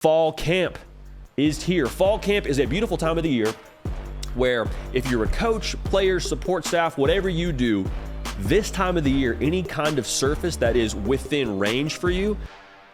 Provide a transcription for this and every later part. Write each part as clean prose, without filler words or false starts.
Fall camp is here. Fall camp is a beautiful time of the year where if you're a coach, player, support staff, whatever you do, this time of the year, any kind of surface that is within range for you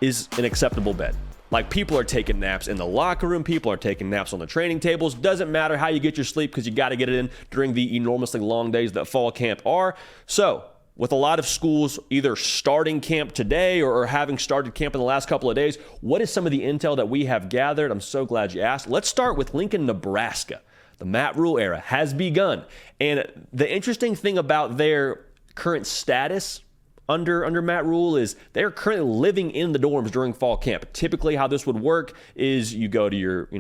is an acceptable bet. Like, people are taking naps in the locker room, people are taking naps on the training tables. Doesn't matter how you get your sleep because you got to get it in during the enormously long days that fall camp are. So, with a lot of schools either starting camp today or having started camp in the last couple of days, what is some of the intel that we have gathered? I'm so glad you asked. Let's start with Lincoln, Nebraska. The Matt Rhule era has begun. And the interesting thing about their current status under Matt Rhule is they're currently living in the dorms during fall camp. Typically how this would work is you go to your,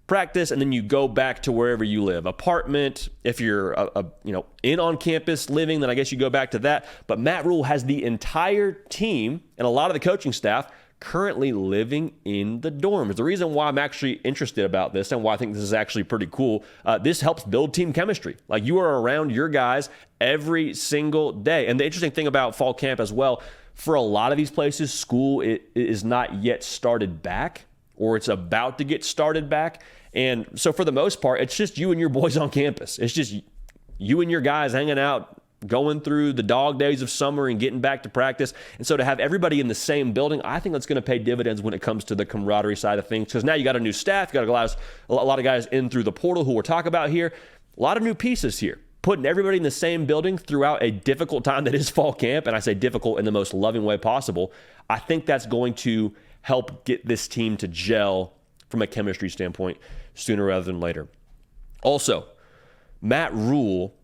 practice, and then you go back to wherever you live. Apartment, if you're in on campus living, then I guess you go back to that. But Matt Rhule has the entire team and a lot of the coaching staff currently living in the dorms. The reason why I'm actually interested about this and why I think this is actually pretty cool, this helps build team chemistry. Like, you are around your guys every single day. And the interesting thing about fall camp as well, for a lot of these places, school is not yet started back, or it's about to get started back. And so for the most part, it's just you and your boys on campus. It's just you and your guys hanging out, going through the dog days of summer and getting back to practice. And so to have everybody in the same building, I think that's going to pay dividends when it comes to the camaraderie side of things, because now you got a new staff, you got a lot of guys in through the portal who we're talking about here. A lot of new pieces here. Putting everybody in the same building throughout a difficult time that is fall camp, and I say difficult in the most loving way possible, I think that's going to help get this team to gel from a chemistry standpoint sooner rather than later. Also, Matt Rhule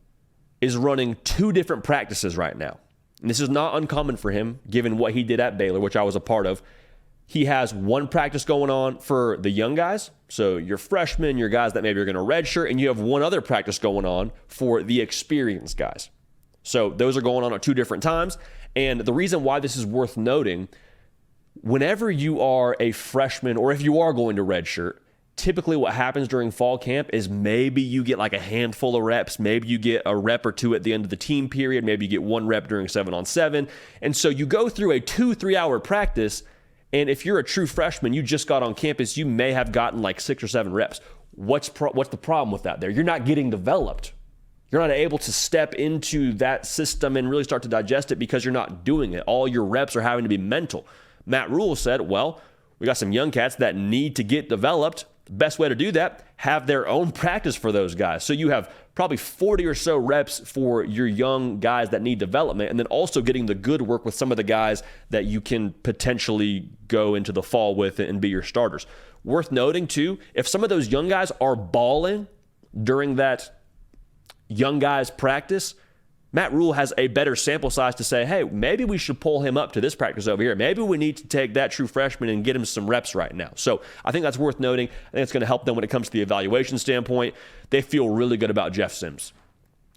is running 2 different practices right now. And this is not uncommon for him, given what he did at Baylor, which I was a part of. He has one practice going on for the young guys, so your freshmen, your guys that maybe are going to redshirt, and you have one other practice going on for the experienced guys. So those are going on at 2 different times. And the reason why this is worth noting, whenever you are a freshman, or if you are going to redshirt, typically what happens during fall camp is maybe you get like a handful of reps. Maybe you get a rep or 2 at the end of the team period. Maybe you get 1 rep during 7-on-7. And so you go through a 2-3 hour practice. And if you're a true freshman, you just got on campus, you may have gotten like 6 or 7 reps. What's the problem with that there? You're not getting developed. You're not able to step into that system and really start to digest it because you're not doing it. All your reps are having to be mental. Matt Rhule said, well, we got some young cats that need to get developed. The best way to do that, have their own practice for those guys. So you have probably 40 or so reps for your young guys that need development, and then also getting the good work with some of the guys that you can potentially go into the fall with and be your starters. Worth noting too, if some of those young guys are balling during that young guys practice, Matt Rhule has a better sample size to say, hey, maybe we should pull him up to this practice over here. Maybe we need to take that true freshman and get him some reps right now. So I think that's worth noting. I think it's going to help them when it comes to the evaluation standpoint. They feel really good about Jeff Sims.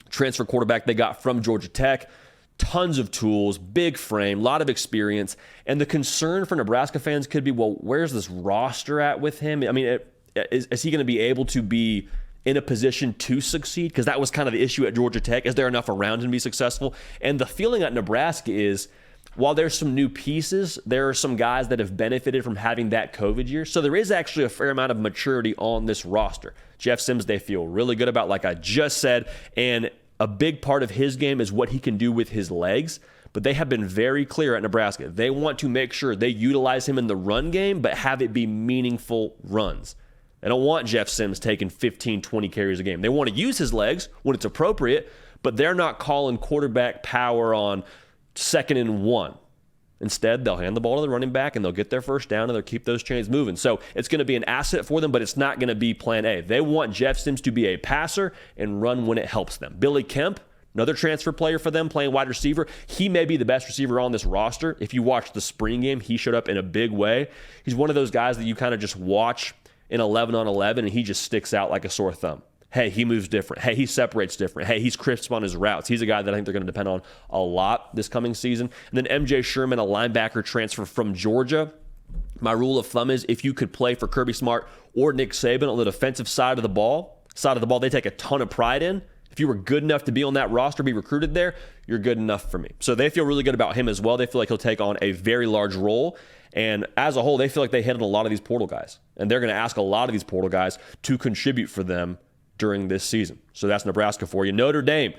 Transfer quarterback they got from Georgia Tech. Tons of tools, big frame, a lot of experience. And the concern for Nebraska fans could be, well, where's this roster at with him? I mean, is he going to be able to be in a position to succeed? Because that was kind of the issue at Georgia Tech. Is there enough around him to be successful? And the feeling at Nebraska is, while there's some new pieces, there are some guys that have benefited from having that COVID year. So there is actually a fair amount of maturity on this roster. Jeff Sims, they feel really good about, like I just said. And a big part of his game is what he can do with his legs. But they have been very clear at Nebraska. They want to make sure they utilize him in the run game, but have it be meaningful runs. They don't want Jeff Sims taking 15, 20 carries a game. They want to use his legs when it's appropriate, but they're not calling quarterback power on 2nd and 1. Instead, they'll hand the ball to the running back and they'll get their first down and they'll keep those chains moving. So it's going to be an asset for them, but it's not going to be plan A. They want Jeff Sims to be a passer and run when it helps them. Billy Kemp, another transfer player for them, playing wide receiver. He may be the best receiver on this roster. If you watch the spring game, he showed up in a big way. He's one of those guys that you kind of just watch in 11-on-11, and he just sticks out like a sore thumb. Hey, he moves different. Hey, he separates different. Hey, he's crisp on his routes. He's a guy that I think they're going to depend on a lot this coming season. And then MJ Sherman, a linebacker transfer from Georgia. My rule of thumb is if you could play for Kirby Smart or Nick Saban on the defensive side of the ball they take a ton of pride in. If you were good enough to be on that roster, be recruited there, you're good enough for me. So they feel really good about him as well. They feel like he'll take on a very large role. And as a whole, they feel like they hit on a lot of these portal guys. And they're going to ask a lot of these portal guys to contribute for them during this season. So that's Nebraska for you. Notre Dame,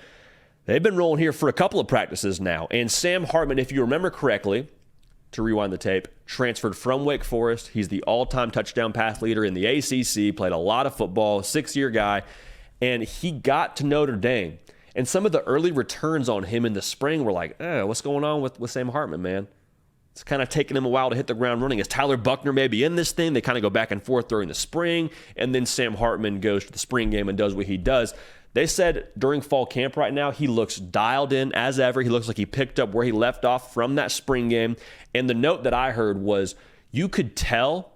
they've been rolling here for a couple of practices now. And Sam Hartman, if you remember correctly, to rewind the tape, transferred from Wake Forest. He's the all-time touchdown pass leader in the ACC, played a lot of football, 6-year guy, and he got to Notre Dame. And some of the early returns on him in the spring were like, what's going on with Sam Hartman, man? It's kind of taking him a while to hit the ground running. Is Tyler Buckner maybe in this thing? They kind of go back and forth during the spring, and then Sam Hartman goes to the spring game and does what he does. They said during fall camp right now, he looks dialed in as ever. He looks like he picked up where he left off from that spring game. And the note that I heard was you could tell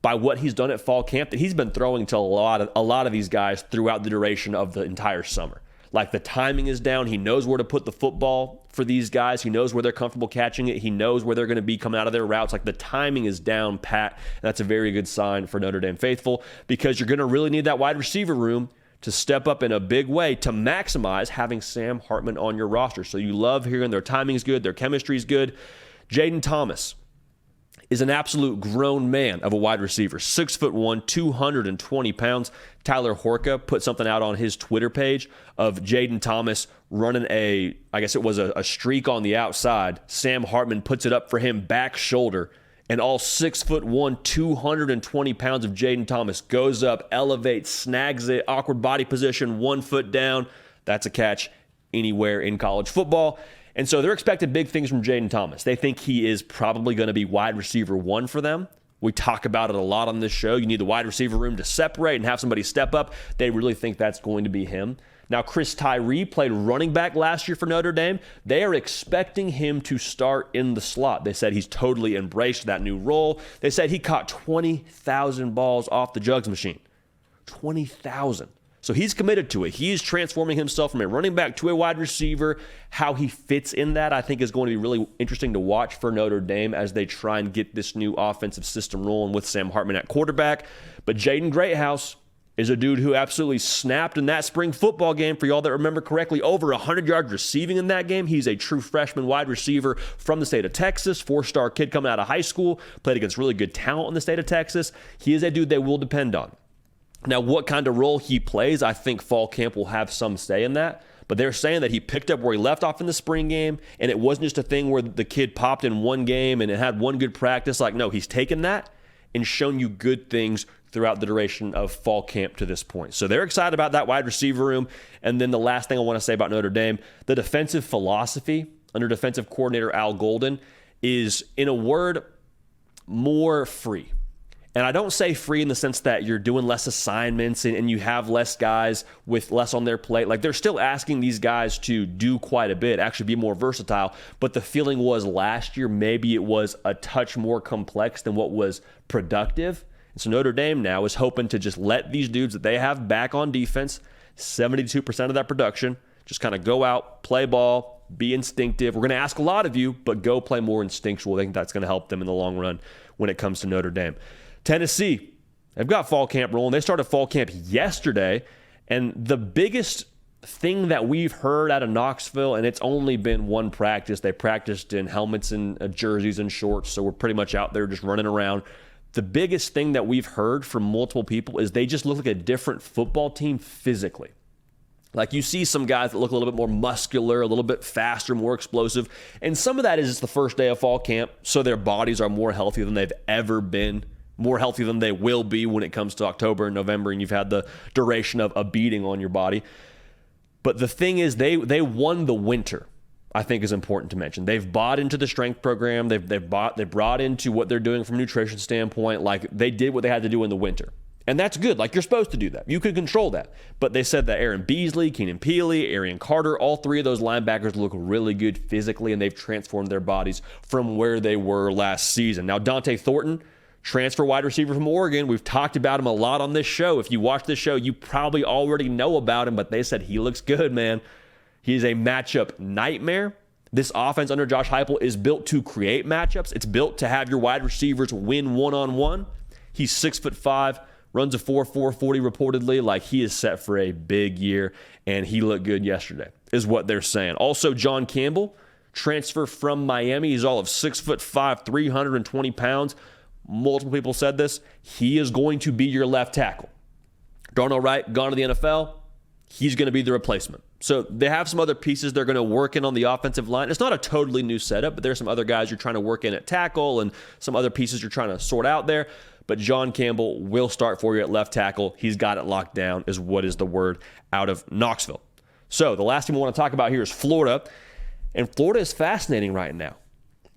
by what he's done at fall camp that he's been throwing to a lot of these guys throughout the duration of the entire summer. Like the timing is down. He knows where to put the football for these guys. He knows where they're comfortable catching it. He knows where they're going to be coming out of their routes. Like the timing is down pat. And that's a very good sign for Notre Dame faithful because you're going to really need that wide receiver room to step up in a big way to maximize having Sam Hartman on your roster. So you love hearing their timing's good, their chemistry's good. Jaden Thomas is an absolute grown man of a wide receiver, 6'1", 220 pounds. Tyler Horka put something out on his Twitter page of Jaden Thomas running a streak on the outside. Sam Hartman puts it up for him back shoulder, and all 6'1", 220 pounds of Jaden Thomas goes up, elevates, snags it, awkward body position, 1 foot down. That's a catch anywhere in college football. And so they're expecting big things from Jaden Thomas. They think he is probably going to be wide receiver 1 for them. We talk about it a lot on this show. You need the wide receiver room to separate and have somebody step up. They really think that's going to be him. Now, Chris Tyree played running back last year for Notre Dame. They are expecting him to start in the slot. They said he's totally embraced that new role. They said he caught 20,000 balls off the jugs machine. 20,000. So he's committed to it. He's transforming himself from a running back to a wide receiver. How he fits in that, I think, is going to be really interesting to watch for Notre Dame as they try and get this new offensive system rolling with Sam Hartman at quarterback. But Jaden Greathouse is a dude who absolutely snapped in that spring football game. For y'all that remember correctly, over 100 yards receiving in that game. He's a true freshman wide receiver from the state of Texas, 4-star kid coming out of high school, played against really good talent in the state of Texas. He is a dude they will depend on. Now, what kind of role he plays, I think fall camp will have some say in that. But they're saying that he picked up where he left off in the spring game, and it wasn't just a thing where the kid popped in one game and it had one good practice. Like, no, he's taken that and shown you good things throughout the duration of fall camp to this point. So they're excited about that wide receiver room. And then the last thing I want to say about Notre Dame, the defensive philosophy under defensive coordinator Al Golden is, in a word, more free. And I don't say free in the sense that you're doing less assignments and you have less guys with less on their plate. Like, they're still asking these guys to do quite a bit, actually be more versatile. But the feeling was last year maybe it was a touch more complex than what was productive. And so Notre Dame now is hoping to just let these dudes that they have back on defense, 72% of that production, just kind of go out, play ball, be instinctive. We're going to ask a lot of you, but go play more instinctual. I think that's going to help them in the long run when it comes to Notre Dame. Tennessee, they've got fall camp rolling. They started fall camp yesterday, and the biggest thing that we've heard out of Knoxville, and it's only been one practice. They practiced in helmets and jerseys and shorts, so we're pretty much out there just running around. The biggest thing that we've heard from multiple people is they just look like a different football team physically. Like, you see some guys that look a little bit more muscular, a little bit faster, more explosive, and some of that is just the first day of fall camp, so their bodies are more healthy than they've ever been. More healthy than they will be when it comes to October and November, and you've had the duration of a beating on your body. But the thing is, they won the winter, I think is important to mention. They've bought into the strength program. They brought into what they're doing from a nutrition standpoint. Like, they did what they had to do in the winter. And that's good. Like, you're supposed to do that. You can control that. But they said that Aaron Beasley, Keenan Peely, Arian Carter, all three of those linebackers look really good physically, and they've transformed their bodies from where they were last season. Now, Dante Thornton, transfer wide receiver from Oregon. We've talked about him a lot on this show. If you watch this show, you probably already know about him, but they said he looks good, man. He's a matchup nightmare. This offense under Josh Heupel is built to create matchups. It's built to have your wide receivers win one-on-one. He's 6'5", runs a 4.40 reportedly. Like, he is set for a big year, and he looked good yesterday, is what they're saying. Also, John Campbell transfer from Miami. He's all of 6'5", 320 pounds. Multiple people said this. He is going to be your left tackle. Darnell Wright, gone to the NFL. He's going to be the replacement. So they have some other pieces they're going to work in on the offensive line. It's not a totally new setup, but there's some other guys you're trying to work in at tackle and some other pieces you're trying to sort out there. But John Campbell will start for you at left tackle. He's got it locked down, is what is the word out of Knoxville. So the last thing we want to talk about here is Florida. And Florida is fascinating right now.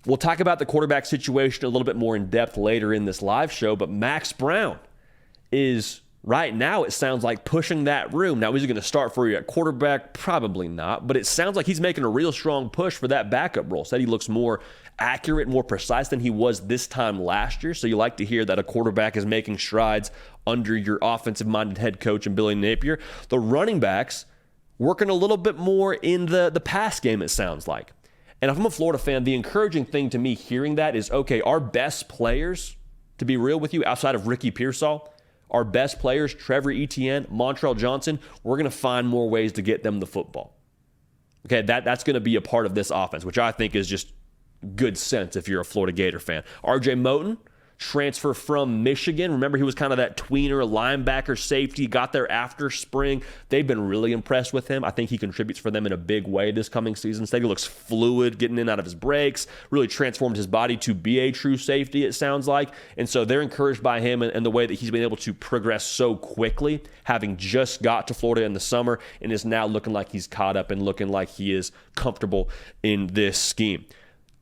We'll talk about the quarterback situation a little bit more in depth later in this live show, but Max Brown is right now, it sounds like, pushing that room. Now, is he going to start for you at quarterback? Probably not, but it sounds like he's making a real strong push for that backup role. Said he looks more accurate, more precise than he was this time last year. So you like to hear that a quarterback is making strides under your offensive-minded head coach and Billy Napier. The running backs working a little bit more in the pass game, it sounds like. And if I'm a Florida fan, the encouraging thing to me hearing that is, okay, our best players, to be real with you, outside of Ricky Pearsall, our best players, Trevor Etienne, Montrell Johnson, we're going to find more ways to get them the football. Okay, that's going to be a part of this offense, which I think is just good sense if you're a Florida Gator fan. R.J. Moten, transfer from Michigan. Remember, he was kind of that tweener linebacker safety, got there after spring. They've been really impressed with him. I think he contributes for them in a big way this coming season. He looks fluid, getting in out of his breaks, really transformed his body to be a true safety, it sounds like. And so they're encouraged by him and the way that he's been able to progress so quickly, having just got to Florida in the summer and is now looking like he's caught up and looking like he is comfortable in this scheme.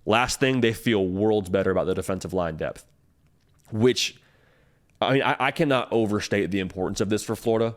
Last thing, they feel worlds better about the defensive line depth. Which, I mean, I cannot overstate the importance of this for Florida.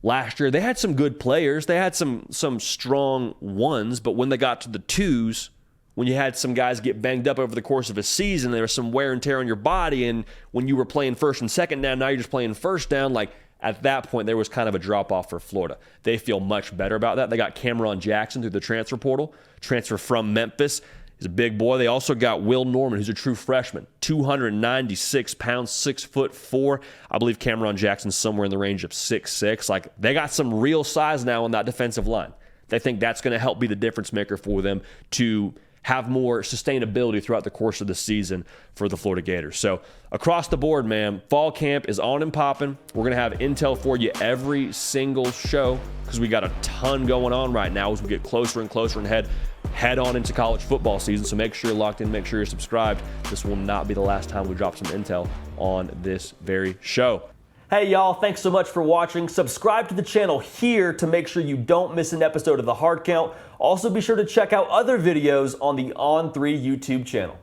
Last year, they had some good players. They had some strong ones, but when they got to the twos, when you had some guys get banged up over the course of a season, there was some wear and tear on your body, and when you were playing first and second down, now you're just playing first down, like at that point, there was kind of a drop-off for Florida. They feel much better about that. They got Cameron Jackson through the transfer portal, transfer from Memphis. He's a big boy. They also got Will Norman, who's a true freshman, 296 pounds, 6'4". I believe Cameron Jackson's somewhere in the range of 6'6". Like, they got some real size now on that defensive line. They think that's going to help be the difference maker for them to have more sustainability throughout the course of the season for the Florida Gators. So across the board, man, fall camp is on and popping. We're going to have intel for you every single show because we got a ton going on right now as we get closer and closer and head on into college football season. So make sure you're locked in, make sure you're subscribed. This will not be the last time we drop some intel on this very show. Hey y'all, thanks so much for watching. Subscribe to the channel here to make sure you don't miss an episode of The Hard Count. Also be sure to check out other videos on the On3 YouTube channel.